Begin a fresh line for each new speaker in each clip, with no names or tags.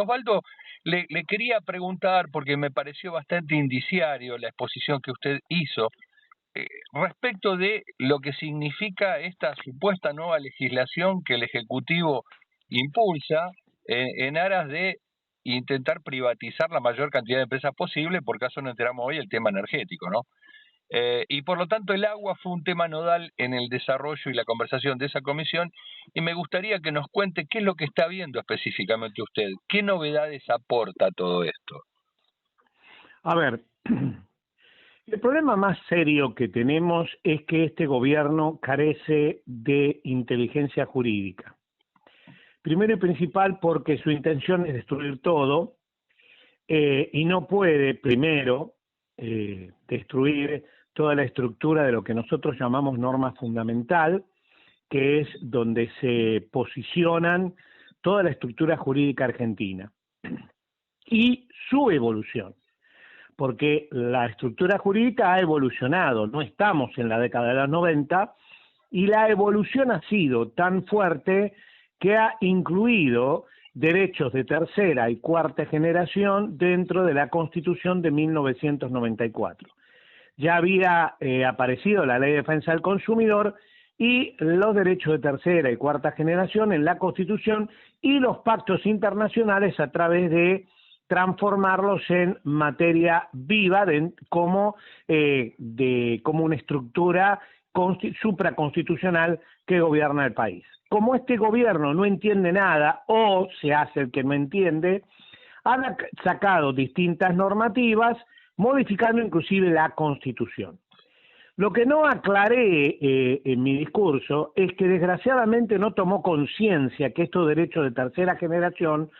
Osvaldo, le quería preguntar, porque me pareció bastante indiciario la exposición que usted hizo, respecto de lo que significa esta supuesta nueva legislación que el Ejecutivo impulsa en aras de intentar privatizar la mayor cantidad de empresas posible, por caso no enteramos hoy el tema energético, ¿no? Y por lo tanto el agua fue un tema nodal en el desarrollo y la conversación de esa comisión, y me gustaría que nos cuente qué es lo que está viendo específicamente usted, qué novedades aporta todo esto.
A ver, el problema más serio que tenemos es que este gobierno carece de inteligencia jurídica. Primero y principal porque su intención es destruir todo y no puede, primero, destruir toda la estructura de lo que nosotros llamamos norma fundamental, que es donde se posicionan toda la estructura jurídica argentina y su evolución, porque la estructura jurídica ha evolucionado, no estamos en la década de los 90, y la evolución ha sido tan fuerte que ha incluido derechos de tercera y cuarta generación dentro de la Constitución de 1994. Ya había aparecido la Ley de Defensa del Consumidor y los derechos de tercera y cuarta generación en la Constitución y los pactos internacionales a través de transformarlos en materia viva como una estructura supraconstitucional que gobierna el país. Como este gobierno no entiende nada o se hace el que no entiende, han sacado distintas normativas modificando inclusive la Constitución. Lo que no aclaré en mi discurso es que desgraciadamente no tomó conciencia que estos derechos de tercera generación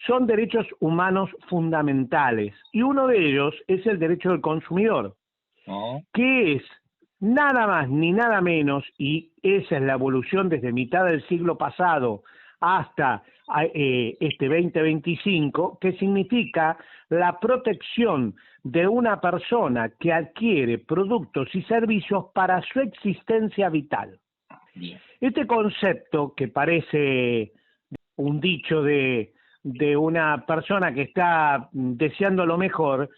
son derechos humanos fundamentales y uno de ellos es el derecho del consumidor, que es nada más ni nada menos, y esa es la evolución desde mitad del siglo pasado hasta este 2025, que significa la protección de una persona que adquiere productos y servicios para su existencia vital. Este concepto, que parece un dicho de una persona que está deseando lo mejor,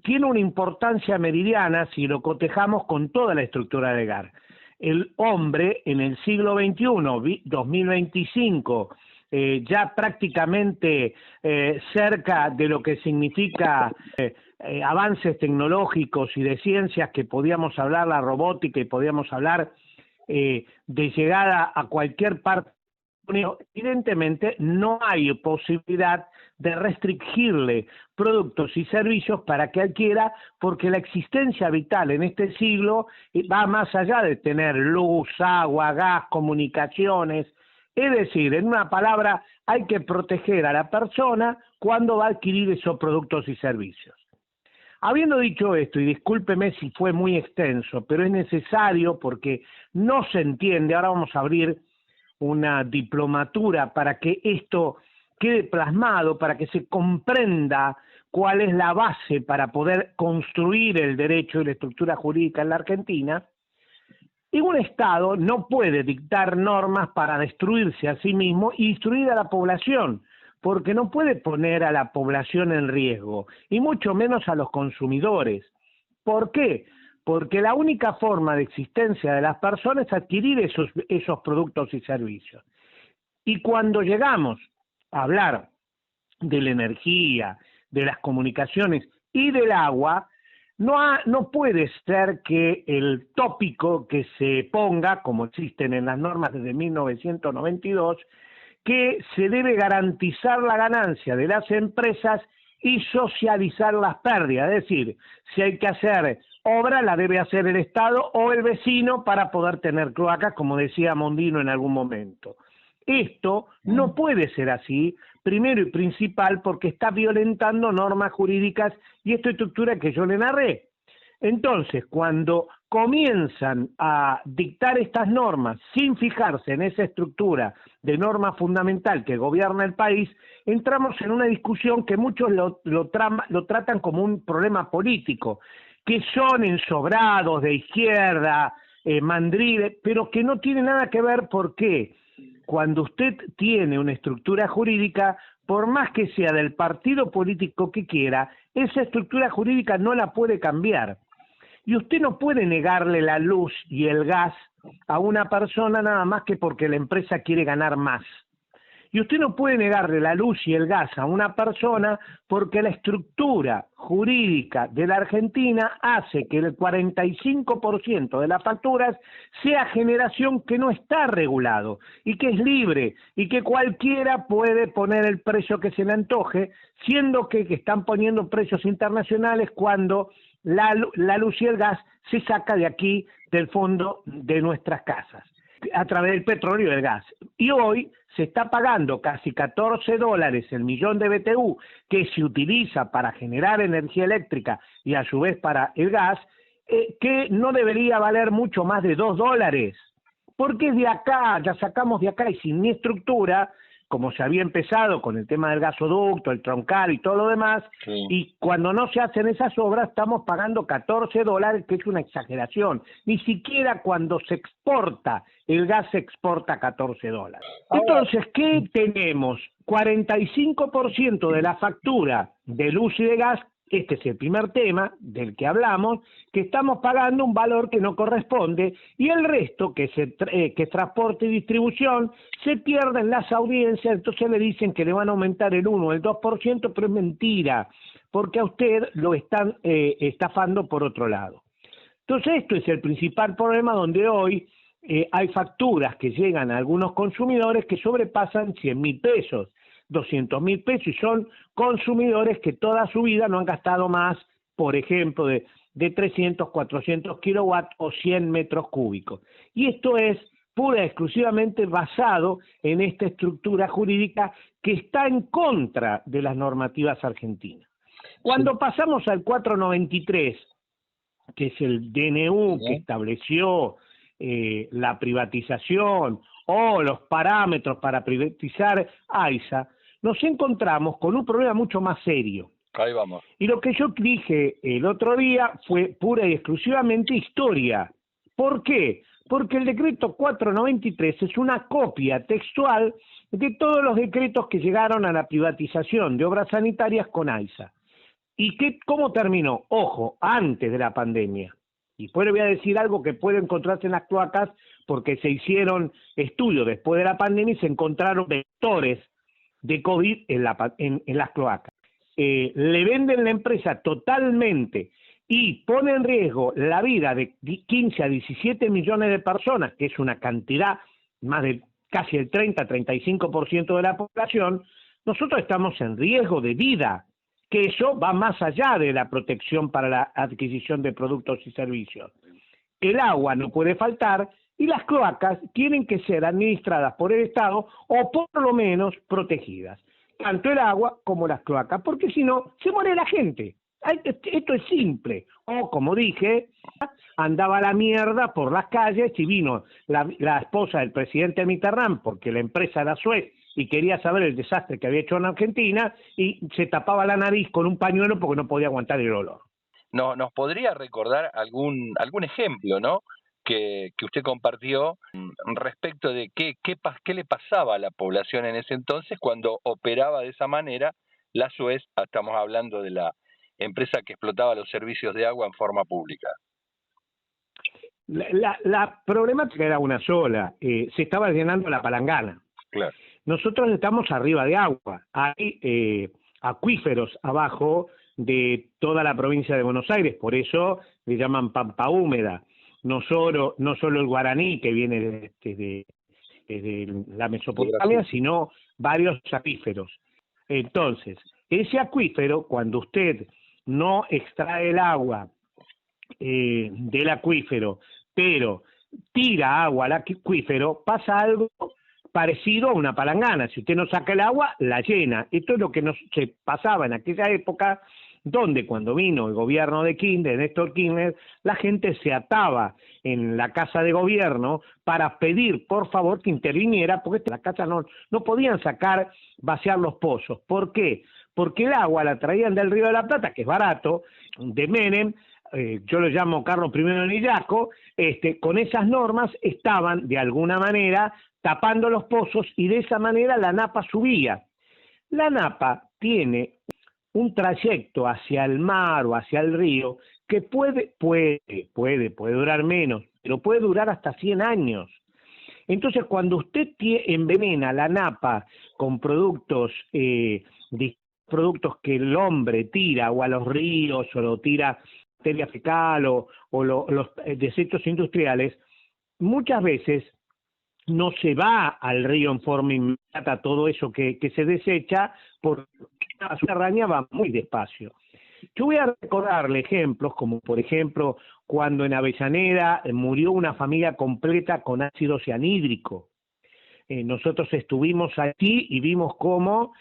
tiene una importancia meridiana si lo cotejamos con toda la estructura legal. El hombre en el siglo XXI, 2025, ya prácticamente cerca de lo que significa avances tecnológicos y de ciencias, que podíamos hablar la robótica y podíamos hablar de llegada a cualquier parte. Evidentemente no hay posibilidad de restringirle productos y servicios para que adquiera, porque la existencia vital en este siglo va más allá de tener luz, agua, gas, comunicaciones. Es decir, en una palabra, hay que proteger a la persona cuando va a adquirir esos productos y servicios. Habiendo dicho esto, y discúlpeme si fue muy extenso, pero es necesario porque no se entiende. Ahora vamos a abrir una diplomatura para que esto quede plasmado, para que se comprenda cuál es la base para poder construir el derecho y la estructura jurídica en la Argentina. Y un Estado no puede dictar normas para destruirse a sí mismo y destruir a la población, porque no puede poner a la población en riesgo, y mucho menos a los consumidores. ¿Por qué? Porque la única forma de existencia de las personas es adquirir esos productos y servicios. Y cuando llegamos a hablar de la energía, de las comunicaciones y del agua, no puede ser que el tópico que se ponga, como existen en las normas desde 1992, que se debe garantizar la ganancia de las empresas y socializar las pérdidas. Es decir, si hay que hacer obra, la debe hacer el Estado o el vecino para poder tener cloacas, como decía Mondino en algún momento. Esto no puede ser así, primero y principal, porque está violentando normas jurídicas y esta estructura que yo le narré. Entonces, cuando comienzan a dictar estas normas sin fijarse en esa estructura de norma fundamental que gobierna el país, entramos en una discusión que muchos lo tratan como un problema político, que son ensobrados de izquierda, mandriles, pero que no tiene nada que ver. ¿Por qué? Cuando usted tiene una estructura jurídica, por más que sea del partido político que quiera, esa estructura jurídica no la puede cambiar. Y usted no puede negarle la luz y el gas a una persona nada más que porque la empresa quiere ganar más. Y usted no puede negarle la luz y el gas a una persona porque la estructura jurídica de la Argentina hace que el 45% de las facturas sea generación que no está regulado y que es libre y que cualquiera puede poner el precio que se le antoje, siendo que están poniendo precios internacionales cuando la luz y el gas se saca de aquí, del fondo de nuestras casas, a través del petróleo y el gas. Y hoy se está pagando casi $14 el millón de BTU que se utiliza para generar energía eléctrica y a su vez para el gas, que no debería valer mucho más de $2, porque es de acá, ya sacamos de acá y sin ni estructura, como se había empezado con el tema del gasoducto, el troncal y todo lo demás, sí. Y cuando no se hacen esas obras estamos pagando $14, que es una exageración. Ni siquiera cuando se exporta, el gas se exporta $14. Entonces, ¿qué tenemos? 45% de la factura de luz y de gas, este es el primer tema del que hablamos, que estamos pagando un valor que no corresponde, y el resto, que es transporte y distribución, se pierden las audiencias. Entonces le dicen que le van a aumentar el 1 o el 2%, pero es mentira, porque a usted lo están estafando por otro lado. Entonces esto es el principal problema, donde hoy hay facturas que llegan a algunos consumidores que sobrepasan 100.000 pesos. 200.000 pesos, y son consumidores que toda su vida no han gastado más, por ejemplo, de 300, 400 kilowatts o 100 metros cúbicos. Y esto es pura y exclusivamente basado en esta estructura jurídica que está en contra de las normativas argentinas. Cuando pasamos al 493, que es el DNU que estableció la privatización o los parámetros para privatizar AISA, nos encontramos con un problema mucho más serio.
Ahí vamos.
Y lo que yo dije el otro día fue pura y exclusivamente historia. ¿Por qué? Porque el decreto 493 es una copia textual de todos los decretos que llegaron a la privatización de obras sanitarias con AISA. ¿Y cómo terminó? Ojo, antes de la pandemia. Y después le voy a decir algo que puede encontrarse en las cloacas, porque se hicieron estudios después de la pandemia y se encontraron vectores de COVID en las cloacas. Le venden la empresa totalmente y pone en riesgo la vida de 15 a 17 millones de personas, que es una cantidad, más de casi el 30-35% de la población. Nosotros estamos en riesgo de vida, que eso va más allá de la protección para la adquisición de productos y servicios. El agua no puede faltar y las cloacas tienen que ser administradas por el Estado o por lo menos protegidas, tanto el agua como las cloacas, porque si no, se muere la gente. Esto es simple. O, como dije, andaba la mierda por las calles y vino la esposa del presidente Mitterrand, porque la empresa era Suez y quería saber el desastre que había hecho en Argentina, y se tapaba la nariz con un pañuelo porque no podía aguantar el olor.
No, ¿nos podría recordar algún ejemplo, ¿no?, que usted compartió respecto de qué le pasaba a la población en ese entonces cuando operaba de esa manera la Suez? Estamos hablando de la empresa que explotaba los servicios de agua en forma pública.
La problemática era una sola, se estaba llenando la palangana.
Claro.
Nosotros estamos arriba de agua, hay acuíferos abajo de toda la provincia de Buenos Aires, por eso le llaman pampa húmeda. No solo el guaraní, que viene desde la Mesopotamia, sino varios acuíferos. Entonces, ese acuífero, cuando usted no extrae el agua del acuífero, pero tira agua al acuífero, pasa algo parecido a una palangana. Si usted no saca el agua, la llena. Esto es lo que se pasaba en aquella época, donde cuando vino el gobierno de Néstor Kirchner, la gente se ataba en la casa de gobierno para pedir por favor que interviniera, porque la casa no podían vaciar los pozos. ¿Por qué? Porque el agua la traían del Río de la Plata, que es barato, de Menem, yo lo llamo Carlos I de Illaco, con esas normas estaban de alguna manera tapando los pozos y de esa manera la napa subía. La napa tiene un trayecto hacia el mar o hacia el río que puede durar menos, pero puede durar hasta 100 años. Entonces, cuando usted envenena la napa con productos que el hombre tira o a los ríos o lo tira materia fecal o los desechos industriales, muchas veces no se va al río en forma inmediata todo eso que se desecha, porque la araña va muy despacio. Yo voy a recordarle ejemplos, como por ejemplo cuando en Avellaneda murió una familia completa con ácido cianhídrico. Nosotros estuvimos aquí y vimos cómo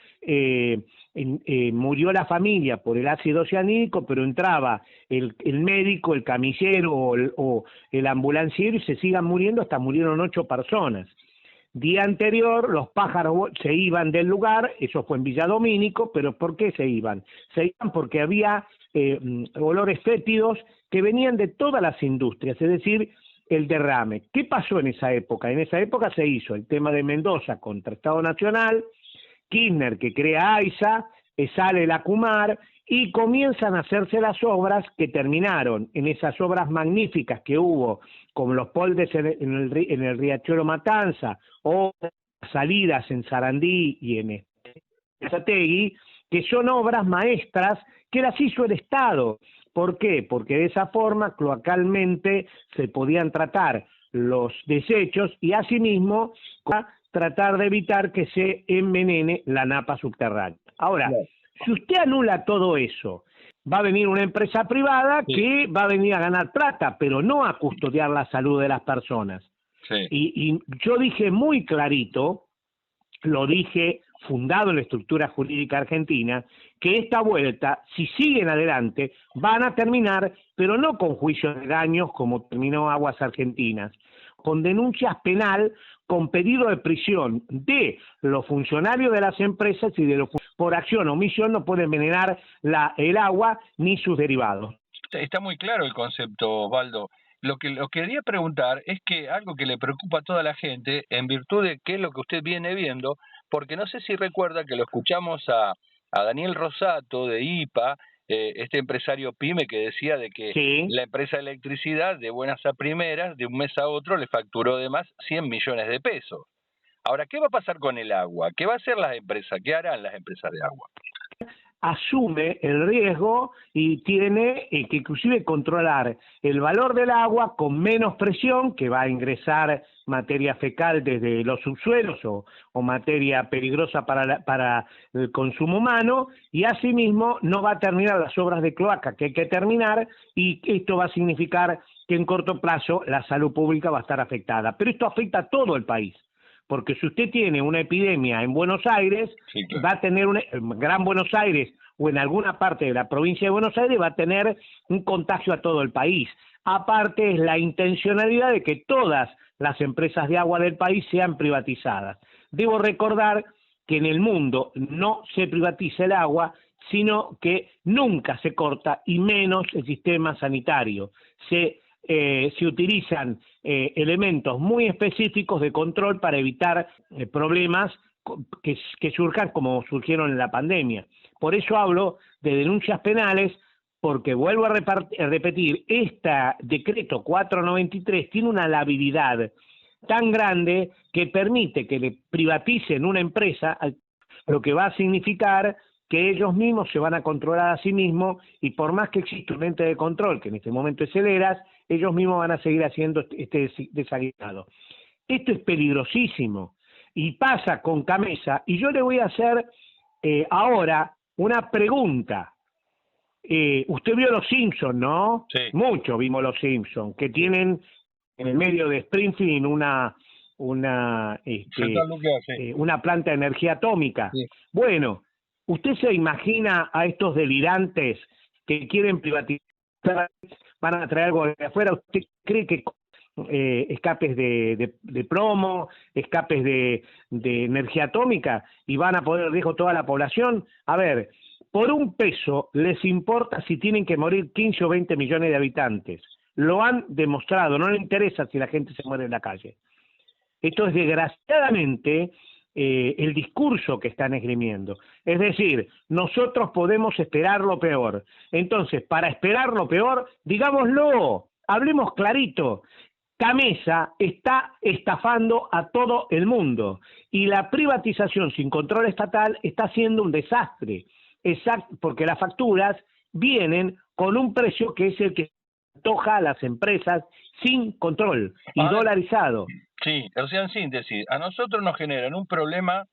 murió la familia por el ácido cianhídrico, pero entraba el médico, el camillero o el ambulanciero y se sigan muriendo, hasta murieron 8 personas. Día anterior los pájaros se iban del lugar, eso fue en Villa Domínico, pero ¿por qué se iban? Se iban porque había olores fétidos que venían de todas las industrias, es decir, el derrame. ¿Qué pasó en esa época? En esa época se hizo el tema de Mendoza contra Estado Nacional, Kirchner que crea AISA, sale la Kumar y comienzan a hacerse las obras que terminaron en esas obras magníficas que hubo, como los poldes en el riachuelo Matanza o salidas en Sarandí y en Zategui, que son obras maestras que las hizo el Estado. ¿Por qué? Porque de esa forma cloacalmente se podían tratar los desechos y asimismo tratar de evitar que se envenene la napa subterránea. Ahora, si usted anula todo eso, va a venir una empresa privada que va a venir a ganar plata, pero no a custodiar la salud de las personas. Y yo dije muy clarito, lo dije fundado en la estructura jurídica argentina, que esta vuelta, si siguen adelante, van a terminar, pero no con juicios de daños como terminó Aguas Argentinas, con denuncias penal, con pedido de prisión de los funcionarios de las empresas y de los por acción o omisión no pueden envenenar el agua ni sus derivados.
Está muy claro el concepto, Osvaldo. Lo que quería preguntar es que algo que le preocupa a toda la gente, en virtud de qué es lo que usted viene viendo, porque no sé si recuerda que lo escuchamos a Daniel Rosato de IPA, este empresario pyme que decía de que la empresa de electricidad, de buenas a primeras, de un mes a otro, le facturó de más 100 millones de pesos. Ahora, ¿qué va a pasar con el agua? ¿Qué va a hacer las empresas? ¿Qué harán las empresas de agua?
Asume el riesgo y tiene que inclusive controlar el valor del agua con menos presión, que va a ingresar materia fecal desde los subsuelos o materia peligrosa para el consumo humano, y asimismo no va a terminar las obras de cloaca que hay que terminar, y esto va a significar que en corto plazo la salud pública va a estar afectada. Pero esto afecta a todo el país. Porque si usted tiene una epidemia en Buenos Aires, va a tener en Gran Buenos Aires o en alguna parte de la provincia de Buenos Aires va a tener un contagio a todo el país. Aparte es la intencionalidad de que todas las empresas de agua del país sean privatizadas. Debo recordar que en el mundo no se privatiza el agua, sino que nunca se corta y menos el sistema sanitario. Se utilizan elementos muy específicos de control para evitar problemas que surjan como surgieron en la pandemia. Por eso hablo de denuncias penales, porque vuelvo a repetir, este decreto 493 tiene una labilidad tan grande que permite que le privaticen una empresa, lo que va a significar que ellos mismos se van a controlar a sí mismos, y por más que exista un ente de control, que en este momento es el ERAS, ellos mismos van a seguir haciendo este desaguisado. Esto es peligrosísimo, y pasa con Camesa, y yo le voy a hacer ahora una pregunta. Usted vio Los Simpsons, ¿no?
Sí.
Mucho vimos Los Simpsons, que tienen en el medio de Springfield una planta de energía atómica. Sí. Bueno, ¿usted se imagina a estos delirantes que quieren privatizar, van a traer algo de afuera? ¿Usted cree que escapes de plomo, escapes de energía atómica y van a poner en riesgo toda la población? A ver, por un peso les importa si tienen que morir 15 o 20 millones de habitantes. Lo han demostrado, no les interesa si la gente se muere en la calle. Esto es desgraciadamente el discurso que están esgrimiendo. Es decir, nosotros podemos esperar lo peor. Entonces, para esperar lo peor, digámoslo, hablemos clarito. Gamesa está estafando a todo el mundo y la privatización sin control estatal está siendo un desastre. Exacto, porque las facturas vienen con un precio que es el que antoja a las empresas sin control y dolarizado.
Sí, o sea, en síntesis, a nosotros nos generan un problema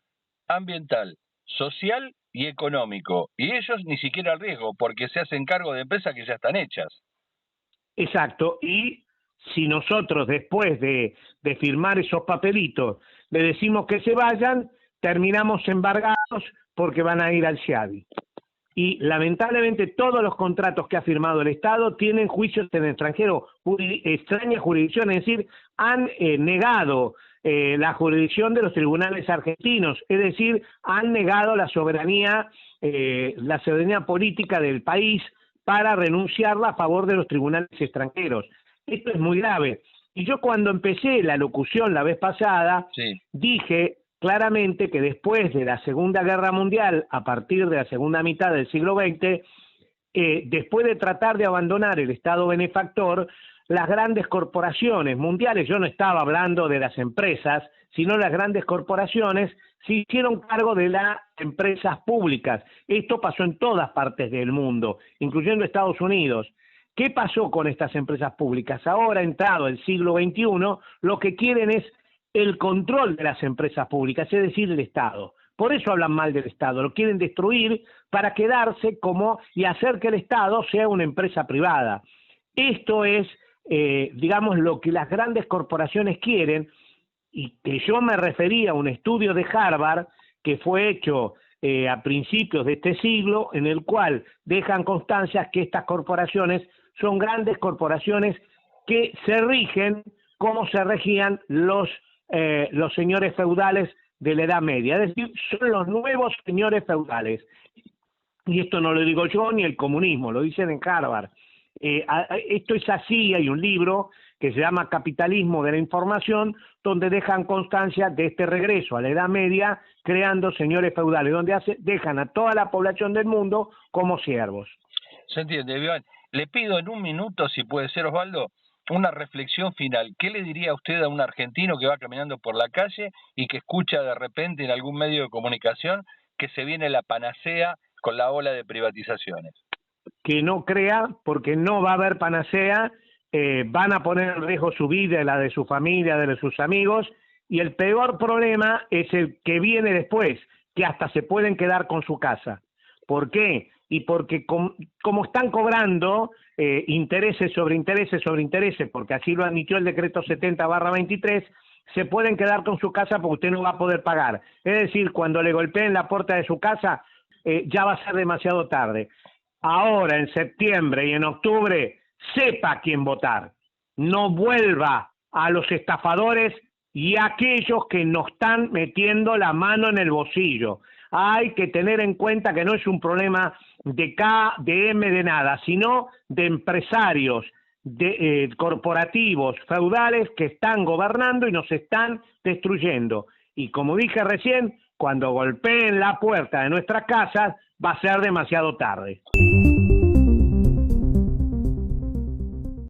ambiental, social y económico, y ellos ni siquiera el riesgo, porque se hacen cargo de empresas que ya están hechas.
Exacto, y si nosotros después de firmar esos papelitos le decimos que se vayan, terminamos embargados porque van a ir al Xiavi. Y lamentablemente todos los contratos que ha firmado el Estado tienen juicios en el extranjero, extraña jurisdicción, es decir, han negado la jurisdicción de los tribunales argentinos, es decir, han negado la soberanía política del país para renunciarla a favor de los tribunales extranjeros. Esto es muy grave. Y yo cuando empecé la locución la vez pasada, dije claramente que después de la Segunda Guerra Mundial, a partir de la segunda mitad del siglo XX, después de tratar de abandonar el Estado benefactor, las grandes corporaciones mundiales, yo no estaba hablando de las empresas, sino las grandes corporaciones, se hicieron cargo de las empresas públicas. Esto pasó en todas partes del mundo, incluyendo Estados Unidos. ¿Qué pasó con estas empresas públicas? Ahora, entrado el siglo XXI, lo que quieren es el control de las empresas públicas, es decir, el Estado. Por eso hablan mal del Estado, lo quieren destruir para quedarse y hacer que el Estado sea una empresa privada. Esto es, digamos, lo que las grandes corporaciones quieren, y que yo me refería a un estudio de Harvard que fue hecho a principios de este siglo, en el cual dejan constancias que estas corporaciones son grandes corporaciones que se rigen como se regían los señores feudales de la Edad Media, es decir, son los nuevos señores feudales. Y esto no lo digo yo ni el comunismo, lo dicen en Harvard. Esto es así, hay un libro que se llama Capitalismo de la Información, donde dejan constancia de este regreso a la Edad Media, creando señores feudales, donde dejan a toda la población del mundo como siervos.
Se entiende, bien. Le pido en un minuto, si puede ser, Osvaldo, una reflexión final. ¿Qué le diría usted a un argentino que va caminando por la calle y que escucha de repente en algún medio de comunicación que se viene la panacea con la ola de privatizaciones?
Que no crea, porque no va a haber panacea, van a poner en riesgo su vida, la de su familia, de sus amigos, y el peor problema es el que viene después, que hasta se pueden quedar con su casa. ¿Por qué? Y porque como están cobrando intereses sobre intereses sobre intereses, porque así lo admitió el decreto 70/23, se pueden quedar con su casa porque usted no va a poder pagar. Es decir, cuando le golpeen la puerta de su casa, ya va a ser demasiado tarde. Ahora, en septiembre y en octubre, sepa quién votar. No vuelva a los estafadores y a aquellos que nos están metiendo la mano en el bolsillo. Hay que tener en cuenta que no es un problema de K, de M, de nada, sino de empresarios, de corporativos, feudales que están gobernando y nos están destruyendo. Y como dije recién, cuando golpeen la puerta de nuestras casas va a ser demasiado tarde.